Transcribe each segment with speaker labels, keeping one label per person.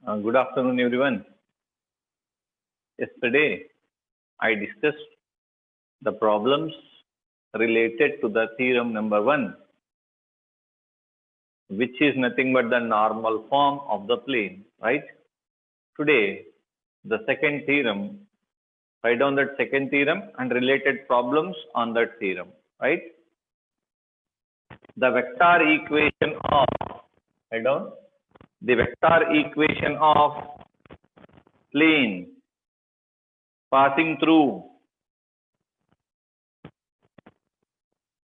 Speaker 1: Good afternoon, everyone. Yesterday, I discussed the problems related to the theorem number 1, which is nothing but the normal form of the plane, right? Today, the second theorem, write down that second theorem and related problems on that theorem, right? The vector equation of, write down, the vector equation of plane passing through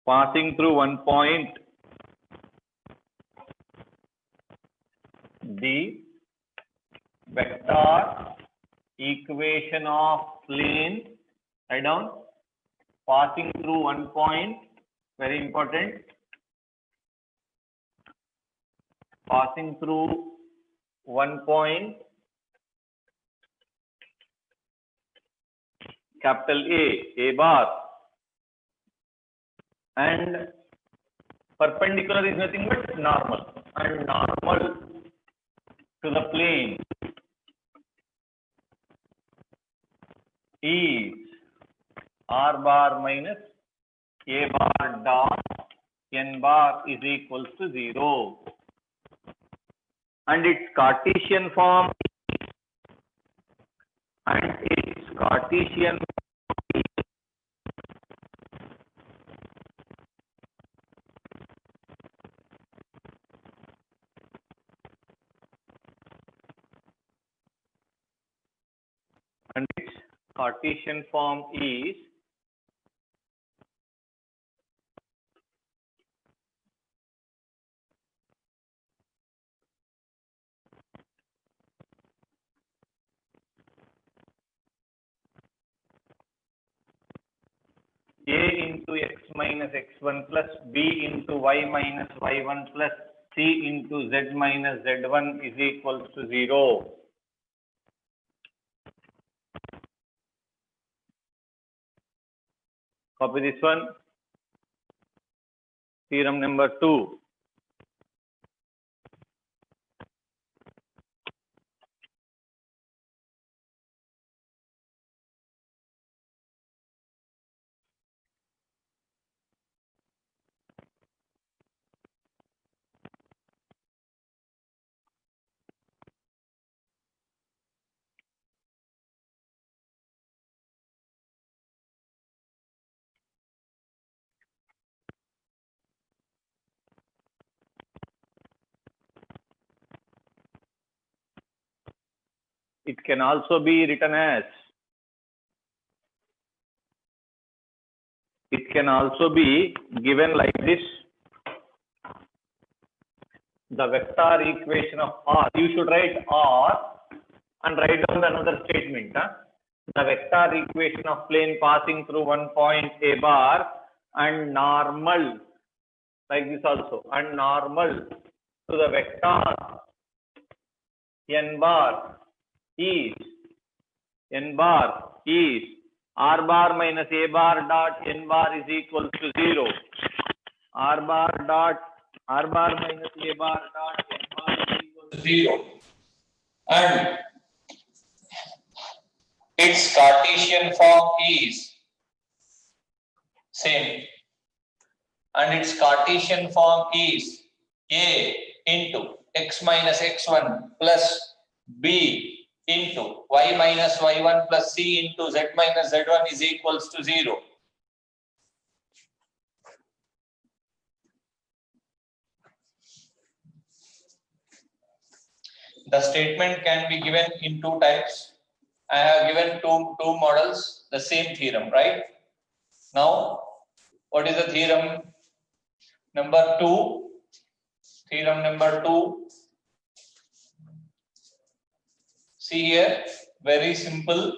Speaker 1: one point, the vector equation of plane, write down, passing through one point, very important, passing through one point, capital A bar, and perpendicular is nothing but normal, and normal to the plane is R bar minus A bar dot N bar is equals to 0. And its Cartesian form is A into x minus x1 plus B into y minus y1 plus C into z minus z1 is equals to 0. Copy this one. Theorem number 2. It can also be written as, it can also be given like this. The vector equation of R, you should write R and write down another statement. The vector equation of plane passing through one point A bar and normal, like this also, and normal to the vector N bar is R bar minus A bar dot N bar is equal to 0. R bar minus A bar dot N bar is equal to 0. And its Cartesian form is same. And its Cartesian form is A into x minus x1 plus B into y minus y1 plus C into z minus z1 is equals to 0. The statement can be given in two types. I have given two models, the same theorem, right? Now, what is the theorem number 2? Theorem number 2. See here, very simple.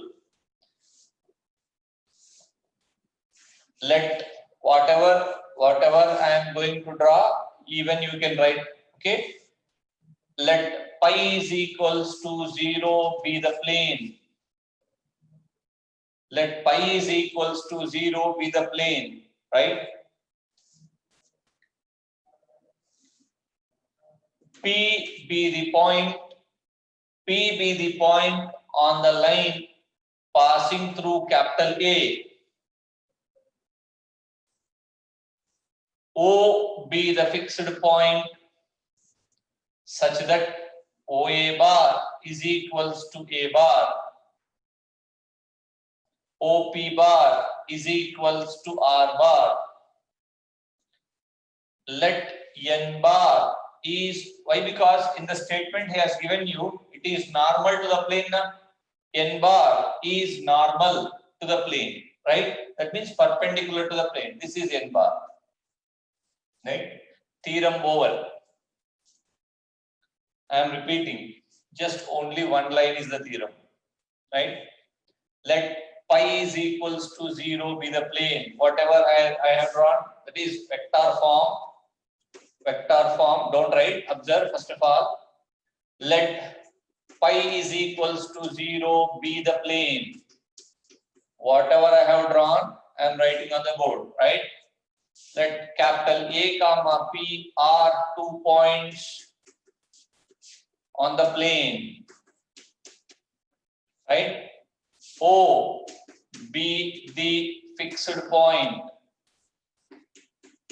Speaker 1: Let whatever I am going to draw, even you can write, okay? Let pi is equals to 0 be the plane. Let pi is equals to 0 be the plane, right? P be the point, P
Speaker 2: P be the point on the line passing through capital A. O be the fixed point such that OA bar is equals to A bar. OP bar is equals to R bar. Let N bar is, why? Because in the statement he has given you, it is normal to the plane. N bar is normal to the plane, right? That means perpendicular to the plane. This is N bar, right? Theorem over. I am repeating, just only one line is the theorem, right? Let pi is equals to 0 be the plane. Whatever I have drawn, that is vector form. Vector form, don't write, observe first of all. Let pi is equals to 0 be the plane. Whatever I have drawn, I am writing on the board, right? Let capital A comma P are 2 points on the plane, right? O be the fixed point,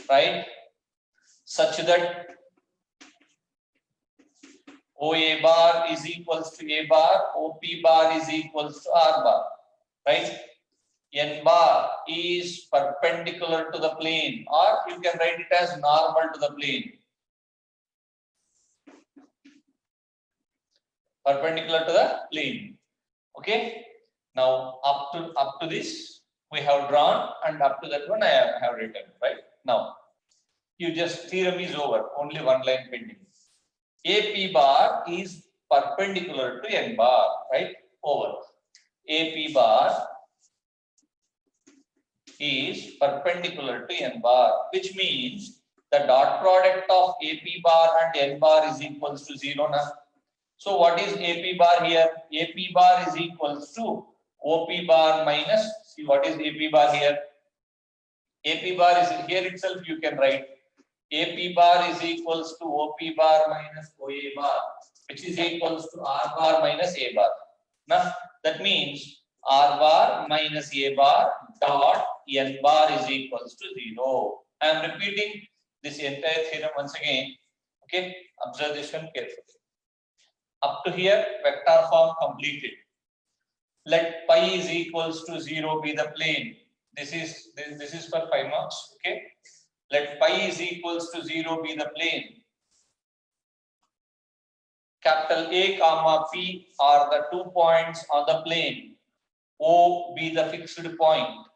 Speaker 2: right? Such that OA bar is equals to A bar, OP bar is equals to R bar, right? N bar is perpendicular to the plane, or you can write it as normal to the plane. Perpendicular to the plane. Okay. Now up to this we have drawn, and up to that one I have written, right? Now you just, theorem is over, only one line pending. AP bar is perpendicular to N bar, right? Over. AP bar is perpendicular to N bar, which means the dot product of AP bar and N bar is equals to 0 now. So what is AP bar here? AP bar is equals to OP bar minus, see what is AP bar here? AP bar is here itself, you can write AP bar is equals to OP bar minus OA bar, which is equals to R bar minus A bar. Now that means R bar minus A bar dot N bar is equals to 0. I am repeating this entire theorem once again. Okay, observe this one carefully. Up to here, vector form completed. Let pi is equals to 0 be the plane. This is for 5 marks. Okay. Let pi is equals to 0 be the plane. Capital A comma P are the 2 points on the plane. O be the fixed point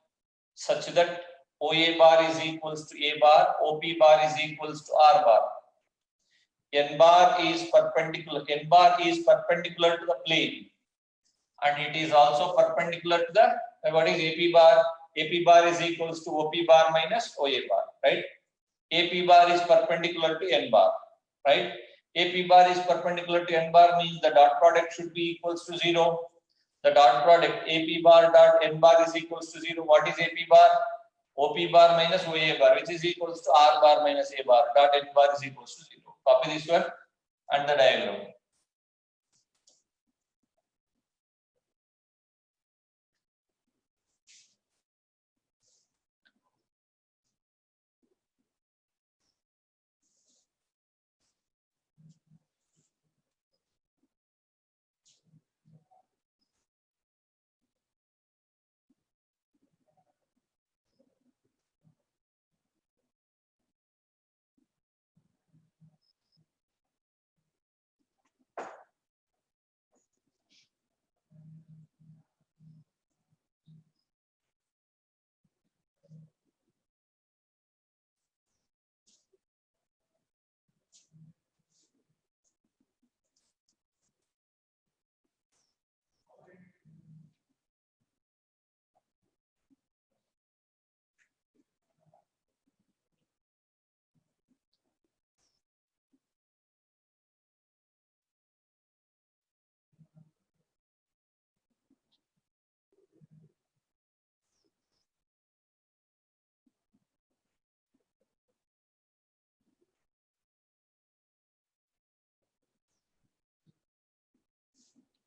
Speaker 2: such that OA bar is equals to A bar, OP bar is equals to R bar. N bar is perpendicular. N bar is perpendicular to the plane, and it is also perpendicular to the, what is AP bar? AP bar is equals to OP bar minus OA bar, right? AP bar is perpendicular to N bar, right? AP bar is perpendicular to N bar means the dot product should be equals to 0. The dot product AP bar dot N bar is equals to 0. What is AP bar? OP bar minus OA bar, which is equals to R bar minus A bar dot N bar is equals to 0. Copy this one and the diagram.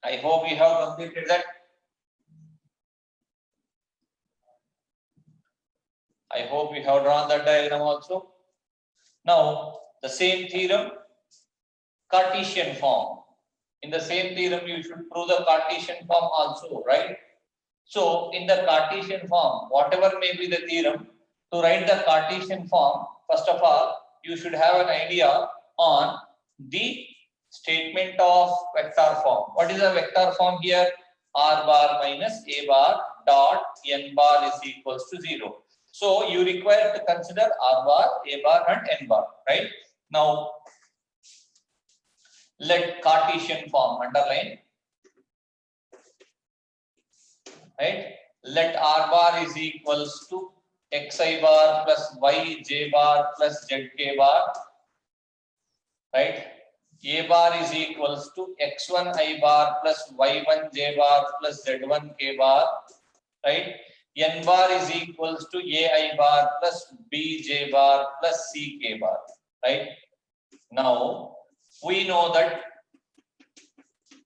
Speaker 2: I hope you have completed that. I hope you have drawn that diagram also. Now, the same theorem, Cartesian form. In the same theorem, you should prove the Cartesian form also, right? So, in the Cartesian form, whatever may be the theorem, to write the Cartesian form, first of all, you should have an idea on the statement of vector form. What is the vector form here? R bar minus A bar dot N bar is equals to 0. So, you require to consider R bar, A bar and N bar, right? Now, let Cartesian form underline, right? Let R bar is equals to xi bar plus yj bar plus zk bar, right? A bar is equals to x1 I bar plus y1 j bar plus z1 k bar, right? N bar is equals to ai bar plus bj bar plus ck bar, right? Now, we know that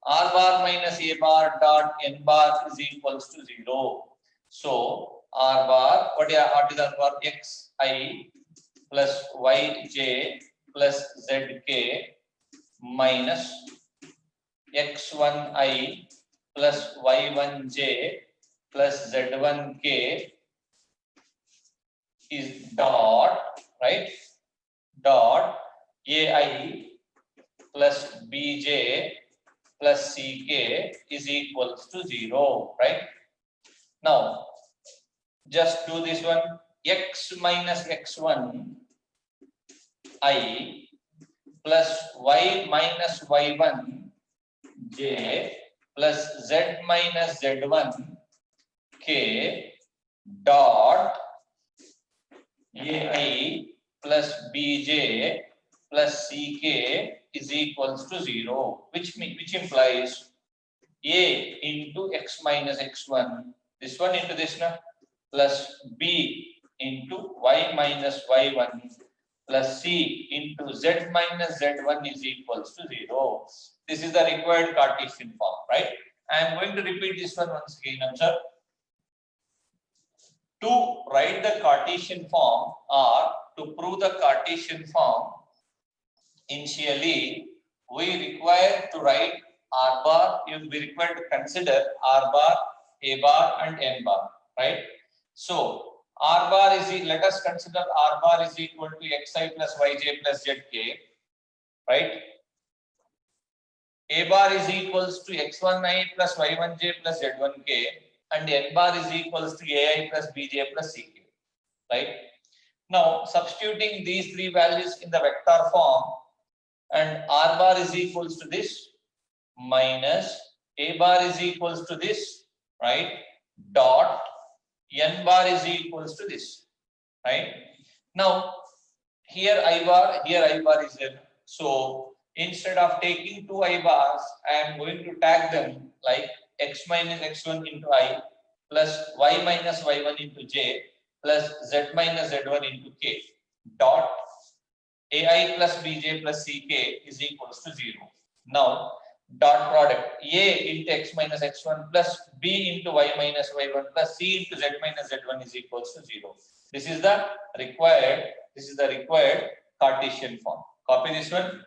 Speaker 2: R bar minus A bar dot N bar is equals to 0. So, R bar, what is R bar? Xi plus Yj plus Zk minus X1I plus Y1J plus Z1K is dot, right? Dot AI plus Bj plus Ck is equals to 0, right? Now, just do this one. X minus x1 I plus y minus y1 j plus z minus z1 k dot ai plus bj plus ck is equals to 0, which implies a into x minus x1, this one into this one, plus b into y minus y1 plus c into z minus z1 is equals to 0. This is the required Cartesian form, right? I am going to repeat this one once again. Observe. To write the Cartesian form or to prove the Cartesian form, initially we require to write R bar, we require to consider R bar, A bar and N bar, right? So, R bar is, let us consider R bar is equal to xi plus yj plus zk, right? A bar is equals to x1i plus y1j plus z1k and N bar is equals to ai plus bj plus ck, right? Now, substituting these three values in the vector form, and R bar is equals to this minus A bar is equals to this, right? Dot N bar is equals to this, right? Now, here I bar is there. So, instead of taking two I bars, I am going to tag them like x minus x1 into I plus y minus y1 into j plus z minus z1 into k dot ai plus bj plus ck is equals to 0. Now, dot product a into x minus x1 plus b into y minus y1 plus c into z minus z1 is equals to 0. This is the required Cartesian form. Copy this one.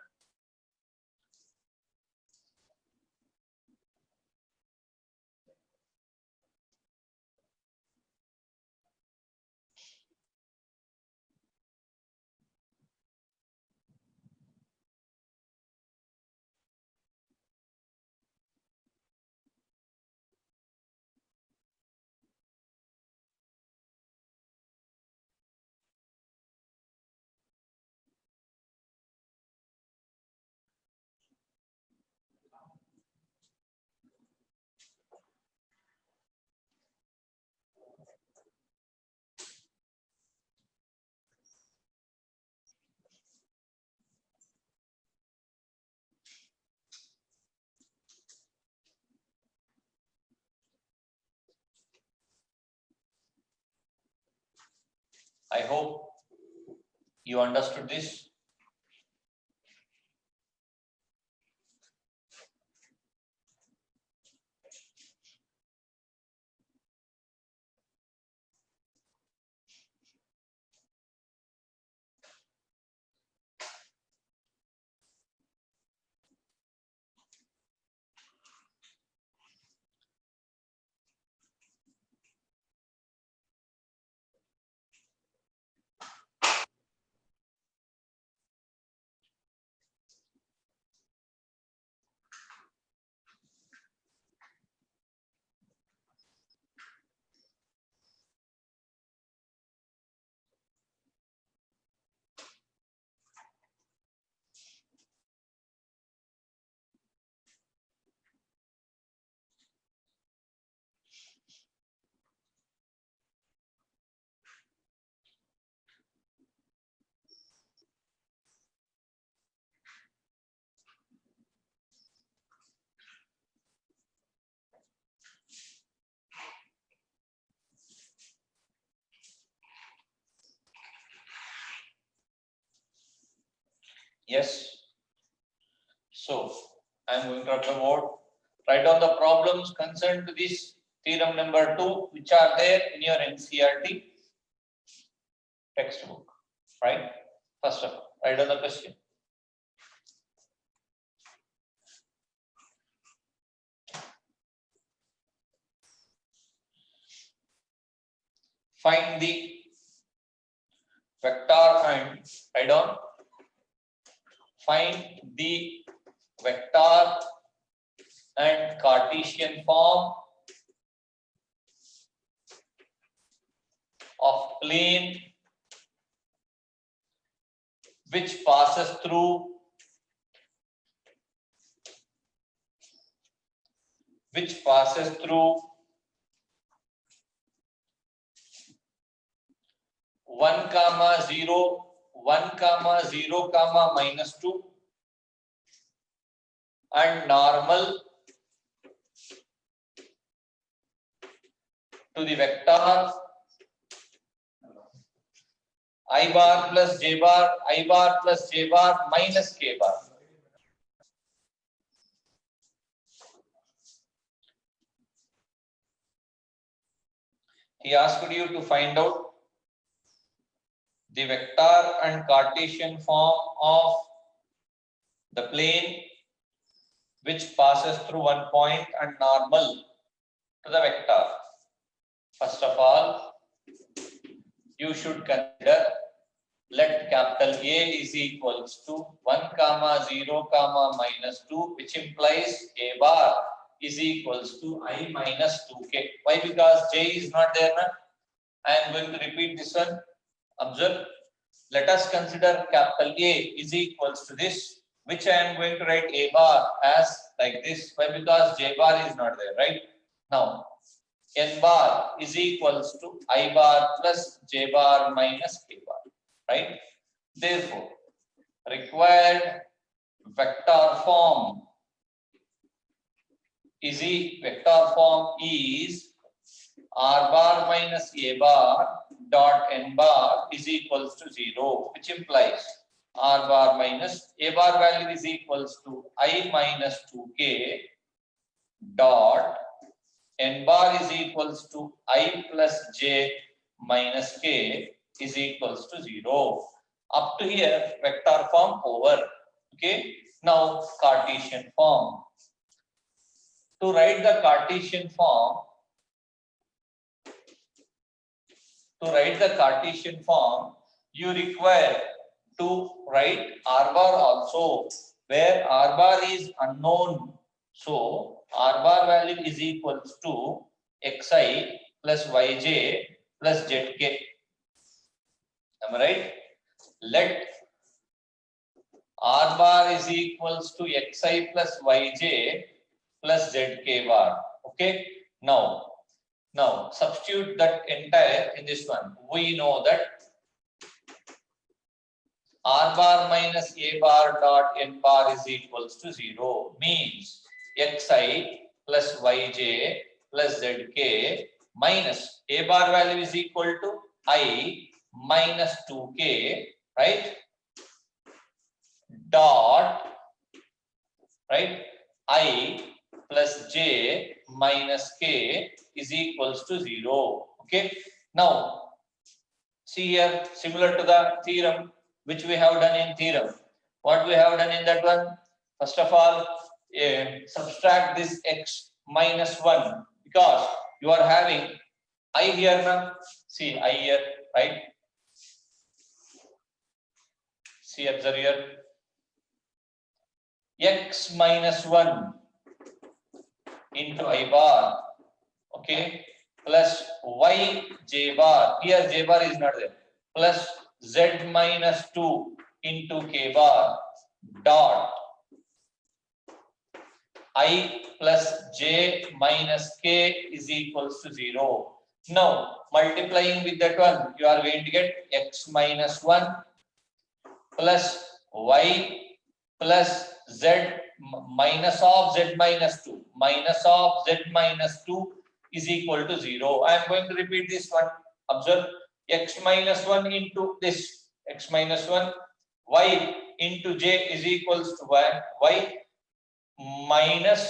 Speaker 2: I hope you understood this. Yes. So I am going to rub the board. Write down the problems concerned to this theorem number 2, which are there in your NCERT textbook. Right? First of all, write down the question. Find the vector and write down. Find the vector and Cartesian form of plane which passes through 1, 0, 1, 0, -2 and normal to the vector I bar plus j bar, I bar plus j bar minus k bar. He asked you to find out the vector and Cartesian form of the plane which passes through one point and normal to the vector. First of all, you should consider let capital A is equals to 1, 0, -2, which implies A bar is equals to I minus 2k. Why? Because J is not there now. I am going to repeat this one. Observe. Let us consider capital A is equals to this, which I am going to write A bar as like this. Why? Because J bar is not there, right? Now, N bar is equals to I bar plus J bar minus K bar, right? Therefore, required vector form is R bar minus A bar dot N bar is equals to 0, which implies R bar minus A bar value is equals to I minus 2k dot N bar is equals to I plus J minus K is equals to 0. Up to here, vector form over. Okay. Now, Cartesian form. To write the Cartesian form, you require to write R bar also, where R bar is unknown. So, R bar value is equals to xi plus yj plus zk. Am I right? Let R bar is equals to xi plus yj plus zk bar. Okay. Now substitute that entire in this one. We know that R bar minus A bar dot N bar is equals to 0, means xi plus yj plus zk minus A bar value is equal to I minus 2k, right? Dot, right? I plus j minus k is equals to 0. Okay. Now, see here, similar to the theorem which we have done in theorem. What we have done in that one? First of all, subtract this x minus 1, because you are having I here now. See I here, right? See, observe here. X minus 1 into I bar, okay, plus y j bar, here j bar is not there, plus z minus 2 into k bar dot I plus j minus k is equals to 0. Now, multiplying with that one, you are going to get x minus 1 plus y plus z minus of z minus 2 is equal to 0. I am going to repeat this one. Observe, x minus 1 into this, x minus 1, y into j is equals to y minus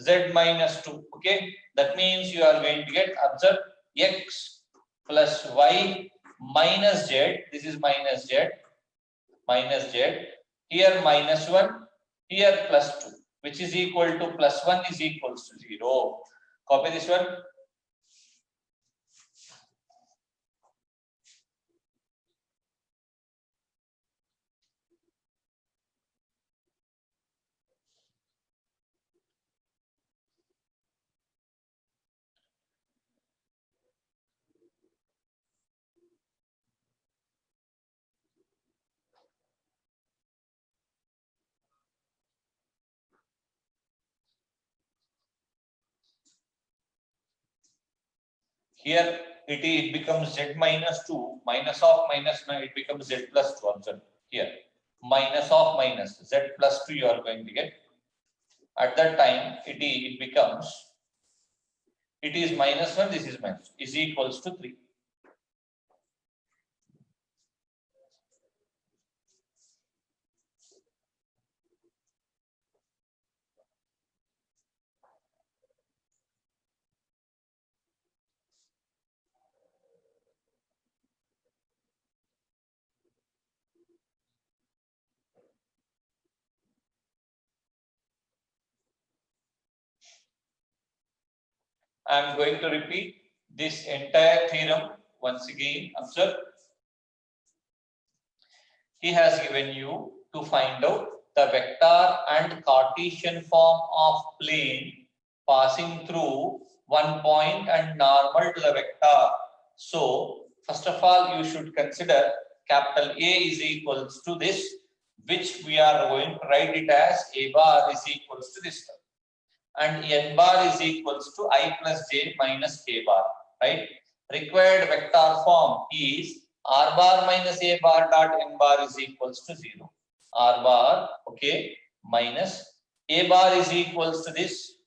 Speaker 2: z minus 2. Okay, that means you are going to get, observe, x plus y minus z. This is minus z, here minus 1, here plus 2, which is equal to plus 1 is equals to 0. Copy this one. Here it becomes z minus 2, minus of minus, now it becomes z plus 2. Observe here, minus of minus, z plus 2 you are going to get. At that time it becomes, it is minus 1, this is minus, is equals to 3. I am going to repeat this entire theorem once again. Observe. He has given you to find out the vector and Cartesian form of plane passing through one point and normal to the vector. So, first of all, you should consider capital A is equals to this, which we are going to write it as A bar is equals to this, and n bar is equals to I plus j minus k bar, right? Required vector form is r bar minus a bar dot n bar is equals to 0. R bar, okay, minus a bar is equals to this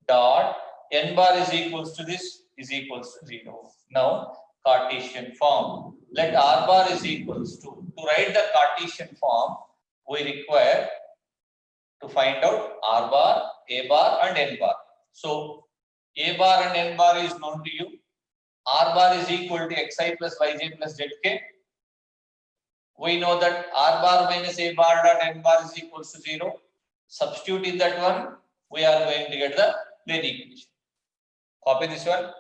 Speaker 2: dot n bar is equals to this is equals to 0. Now, Cartesian form. Let r bar is equals to write the Cartesian form, we require to find out r bar, a bar and n bar. So, a bar and n bar is known to you. R bar is equal to xi plus yj plus zk. We know that r bar minus a bar dot n bar is equals to 0. Substitute in that one, we are going to get the plane equation. Copy this one.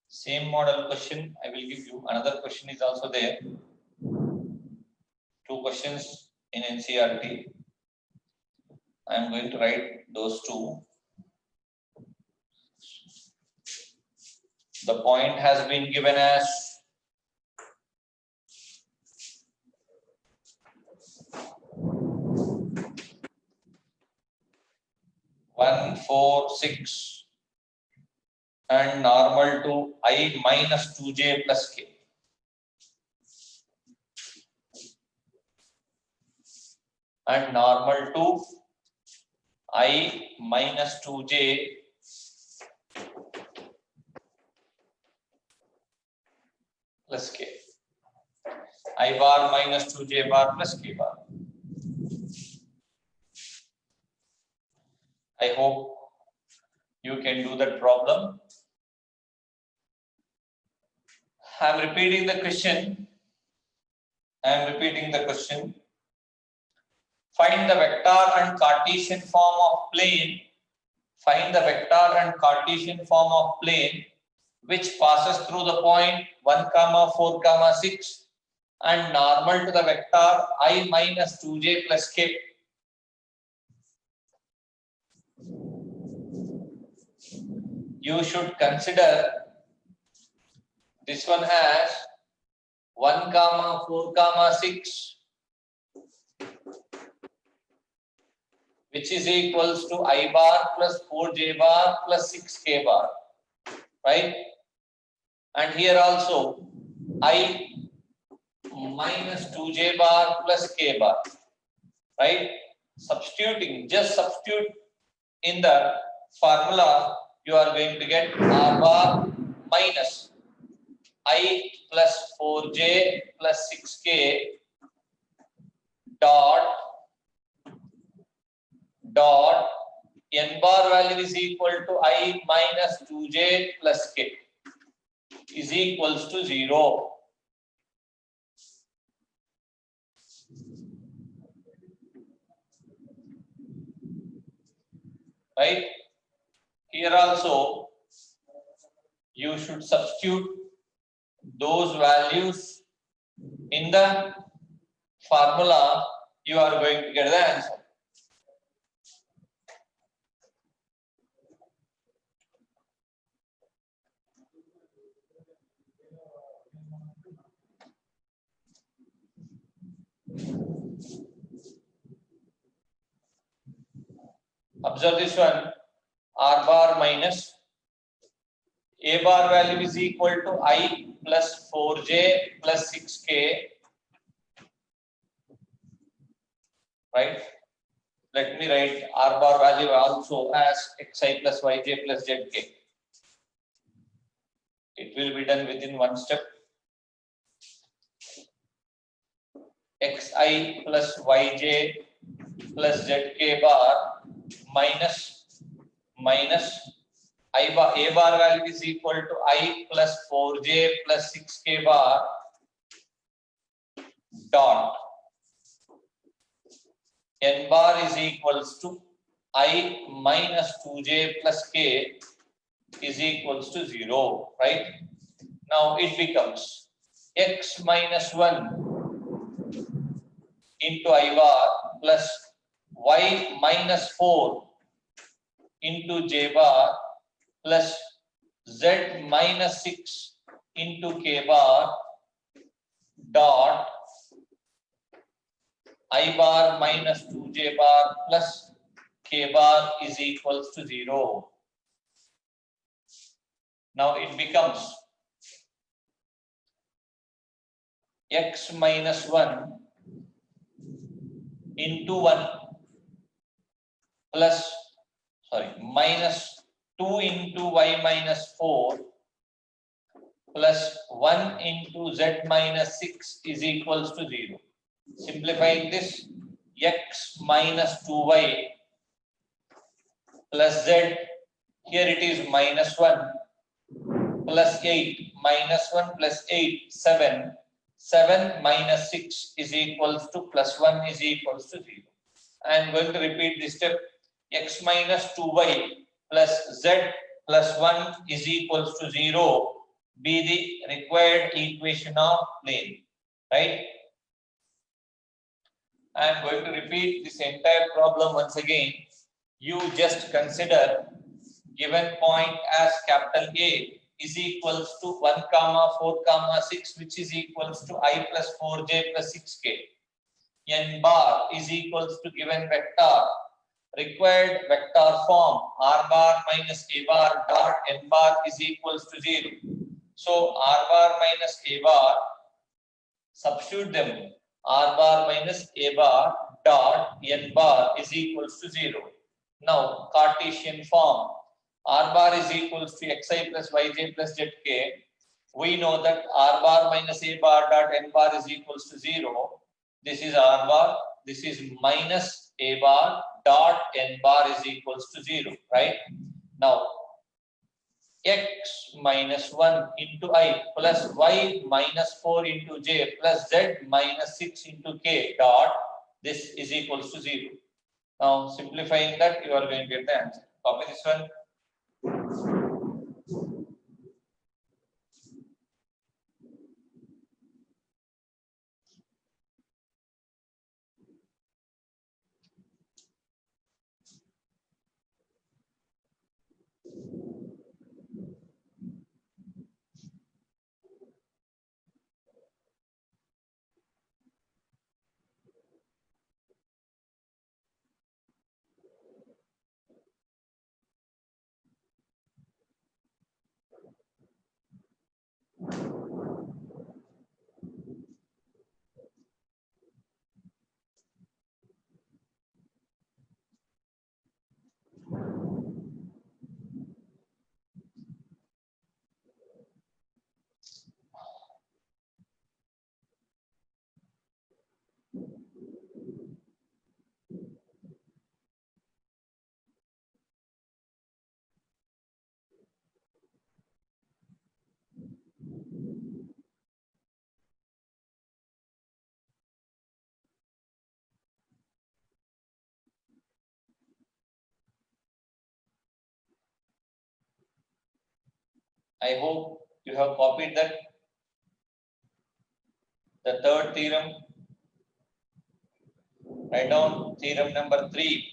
Speaker 2: Same model question I will give you. Another question is also there. 2 questions in NCERT. I am going to write those 2. The point has been given as 1, 4, 6 and normal to I minus 2j plus k. And normal to I minus 2j plus k. I bar minus 2j bar plus k bar. I hope you can do that problem. I am repeating the question. Find the vector and Cartesian form of plane. Find the vector and Cartesian form of plane which passes through the point 1, 4, 6 and normal to the vector I minus 2j plus k. You should consider this one as 1, 4, 6 which is equals to I bar plus 4j bar plus 6k bar, right? And here also I minus 2j bar plus k bar, right? Substituting, just substitute in the formula, you are going to get R bar minus I plus 4j plus 6k dot n bar value is equal to I minus 2j plus k is equals to 0. Right? Here also you should substitute those values in the formula, you are going to get the answer. Observe this one, R bar minus A bar value is equal to I plus 4j plus 6k, right? Let me write R bar value also as xi plus yj plus zk. It will be done within one step. Xi plus yj plus zk bar minus A bar value is equal to I plus 4j plus 6k bar dot n bar is equals to I minus 2j plus k is equals to 0, right? Now it becomes x minus 1 into I bar plus y minus 4 into j bar plus z minus 6 into k bar dot I bar minus 2j bar plus k bar is equals to 0. Now it becomes x minus 1 into 1 plus, minus 2 into y minus 4 plus 1 into z minus 6 is equals to 0. Simplifying this, x minus 2y plus z, here it is minus 1 plus 8, minus 1 plus 8, 7. 7 minus 6 is equals to plus 1 is equals to 0. I am going to repeat this step. X minus 2y plus z plus 1 is equals to 0 be the required equation of plane, right? I am going to repeat this entire problem once again. You just consider given point as capital A is equals to 1 comma 4 comma 6, which is equals to I plus 4j plus 6k. N bar is equals to given vector, required vector form R bar minus A bar dot N bar is equals to 0. So R bar minus A bar, substitute them, R bar minus A bar dot N bar is equals to 0. Now Cartesian form, R bar is equals to xi plus yj plus zk. We know that R bar minus A bar dot N bar is equals to 0. This is R bar, this is minus A bar dot N bar is equals to 0, right? Now x minus 1 into I plus y minus 4 into j plus z minus 6 into k dot this is equals to 0. Now simplifying that, you are going to get the answer. Copy this one. I hope you have copied that. The third theorem. Write down theorem number 3.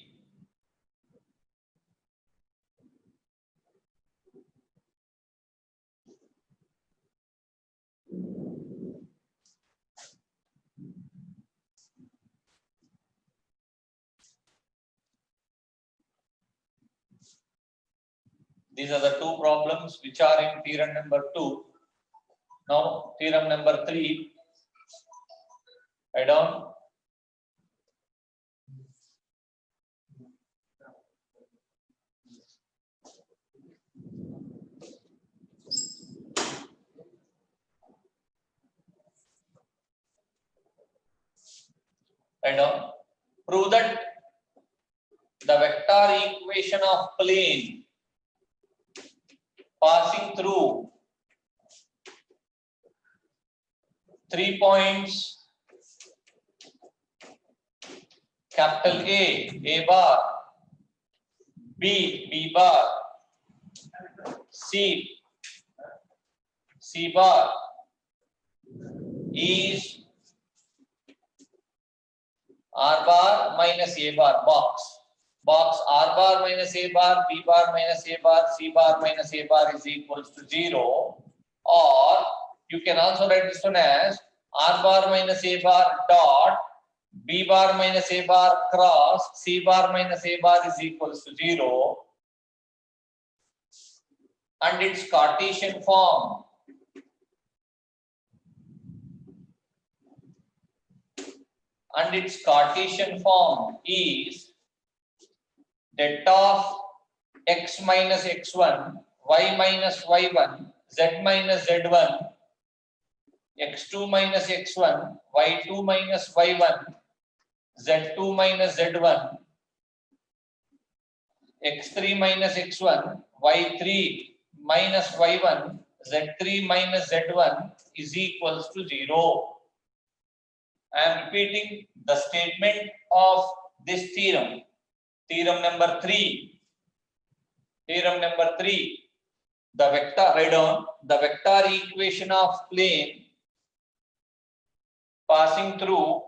Speaker 2: These are the two problems which are in theorem number 2. Now, theorem number 3. Write down. Write down. Prove that the vector equation of plane passing through 3 points, capital A bar, B bar, C bar, is R bar minus A bar, box R bar minus A bar, B bar minus A bar, C bar minus A bar is equals to 0, or you can also write this one as R bar minus A bar dot B bar minus A bar cross C bar minus A bar is equals to 0, and its Cartesian form. And its Cartesian form is det of x minus x1, y minus y1, z minus z1, x2 minus x1, y2 minus y1, z2 minus z1, x3 minus x1, y3 minus y1, z3 minus z1 is equals to 0. I am repeating the statement of this theorem. Theorem number 3. Theorem number 3. The vector, write down, the vector equation of plane passing through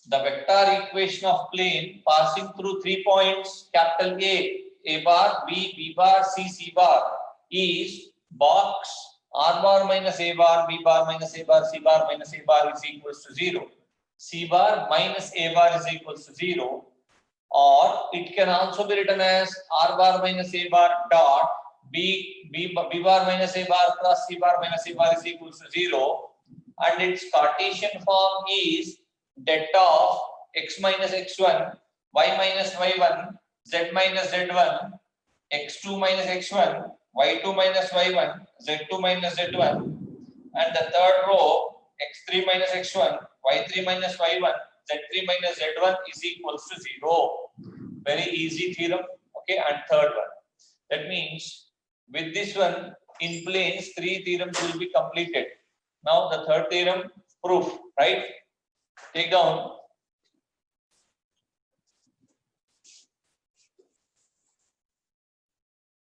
Speaker 2: the vector equation of plane passing through 3 points, capital A bar, B bar, C bar, is box R bar minus A bar, B bar minus A bar, C bar minus A bar is equals to 0. C bar minus A bar is equals to 0, or it can also be written as R bar minus A bar dot B bar minus A bar plus C bar minus A bar is equals to 0, and its Cartesian form is det of x minus x1, y minus y1, z minus z1, x2 minus x1, y2 minus y1, z2 minus z1, and the third row x3 minus x1, y3 minus y1, z3 minus z1 is equals to 0. Very easy theorem. Okay, and third one. That means with this one in planes 3 theorems will be completed. Now the third theorem, proof, right? Take down.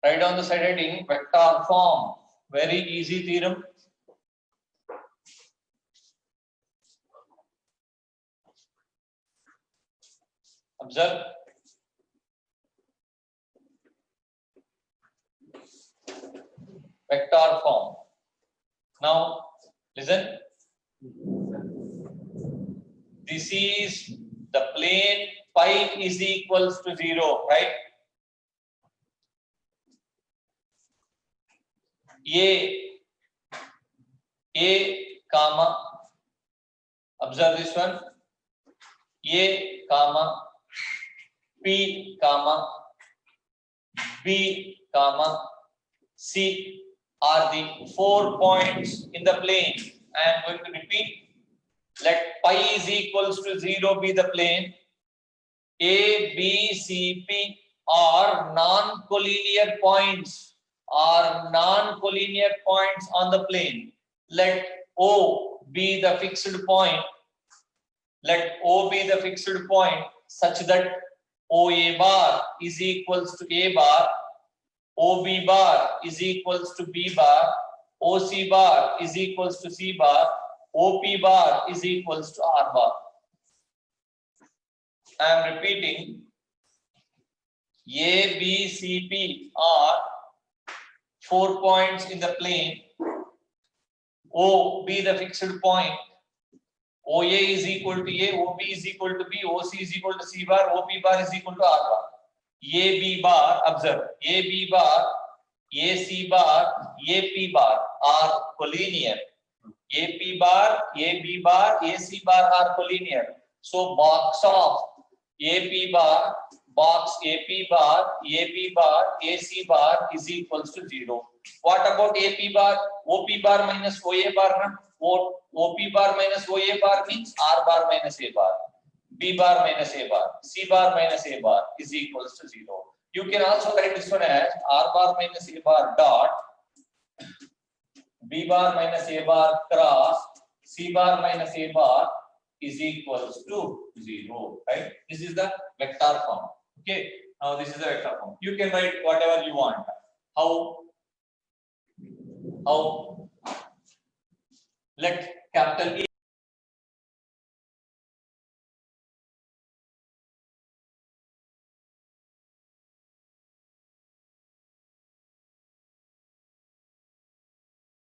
Speaker 2: Write down the side heading vector form. Very easy theorem. Observe. Vector form. Now listen. This is the plane phi is equals to 0, right? A comma, observe this one, A comma, P comma, B comma, C are the 4 points in the plane. I am going to repeat. Let pi is equals to 0 be the plane. A, B, C, P are non-collinear points. On the plane. Let O be the fixed point. Let O be the fixed point such that OA bar is equals to A bar. OB bar is equals to B bar, OC bar is equals to C bar, OP bar is equals to R bar. I am repeating, A, B, C, P are 4 points in the plane. O, B the fixed point. OA is equal to A, OB is equal to B, OC is equal to C bar, OP bar is equal to R bar. AB bar, observe, AB bar, AC bar, AP bar are collinear. AP bar, AB bar, AC bar are collinear. So box of AP bar, box AP bar, AB bar, AC bar is equals to 0. What about AP bar? OP bar minus OA bar? OP bar minus OA bar means R bar minus A bar. B bar minus A bar, C bar minus A bar is equals to 0. You can also write this one as R bar minus A bar dot B bar minus A bar cross C bar minus A bar is equals to 0. Right? This is the vector form. Okay. Now this is the vector form. You can write whatever you want. How? Let capital E